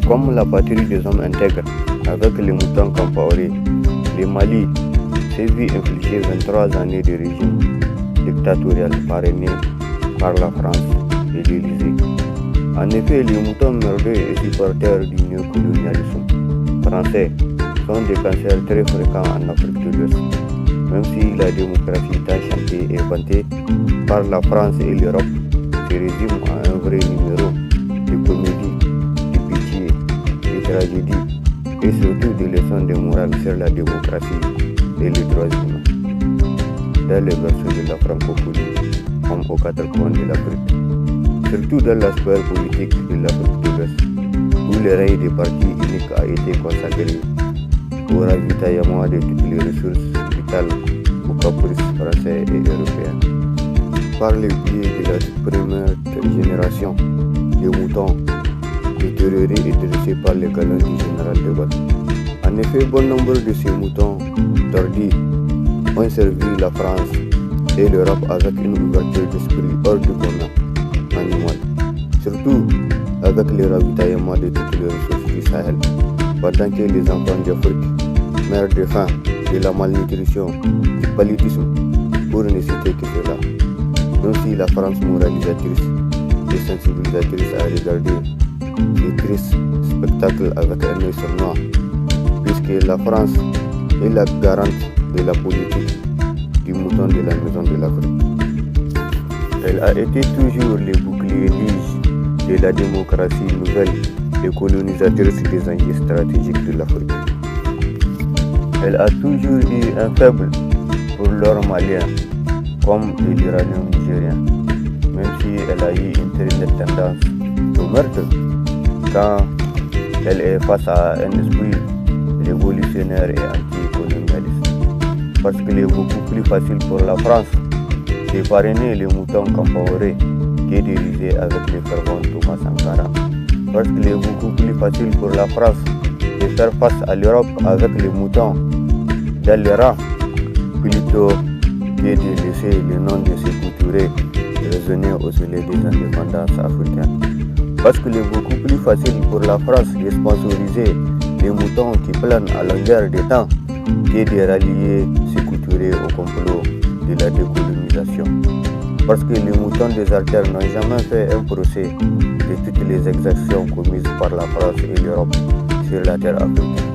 comme la patrie des hommes intègres avec les moutons Compaoré, le Mali s'est vu infliger 23 années de régime dictatorial parrainé par la France et l'Élysée. En effet, les moutons merdeux et supporters du néocolonialisme français sont des cancers très fréquents en Afrique de l'Ouest. Même si la démocratie tant chantée et vantée par la France et l'Europe se résume à un vrai numéro de comédie, de pitié, de tragédie et surtout de leçons de morale sur la démocratie et les droits humains. Dans les versos de la francophonie, comme aux quatre coins de l'Afrique, surtout dans la sphère politique de l'Afrique de l'Ouest, où le règne des partis uniques a été consacré au ravitaillement de toutes les ressources vitales aux caprices français et européens. Par le biais de la première génération de moutons détériorés et dressés par les galons du général de Gaulle. En effet, bon nombre de ces moutons tordus ont servi la France et l'Europe avec une ouverture d'esprit hors du commun animal, surtout avec le ravitaillement de toutes les ressources du Sahel, pendant que les enfants d'Afrique meurent de faim, de la malnutrition, du paludisme, pour ne citer que cela. Même si la France moralisatrice et sensibilisatrice a regardé ces tristes spectacles avec un œil sournois, puisque la France est la garante de la politique du mouton de la maison de l'Afrique. Elle a été toujours le bouclier lige de la démocratie nouvelle et colonisatrice des enjeux stratégiques de l'Afrique. Elle a toujours eu un faible pour l'or malien comme l'uranium nigérien, même si elle a eu une très nette tendance au meurtre quand elle est face à un esprit révolutionnaire et anticolonialiste. Parce qu'il est beaucoup plus facile pour la France de parrainer les moutons Compaoré que de riser avec les fervents Thomas Sankara. Parce qu'il est beaucoup plus facile pour la France de faire face à l'Europe avec les moutons dans les rangs, plutôt que de laisser le nom de ces couturiers résonner au soleil des indépendances africaines. Parce qu'il est beaucoup plus facile pour la France de sponsoriser les moutons qui planent à longueur de temps que de rallier ces couturiers au complot de la décolonisation. Parce que les moutons déserteurs n'ont jamais fait un procès de toutes les exactions commises par la France et l'Europe sur la terre africaine.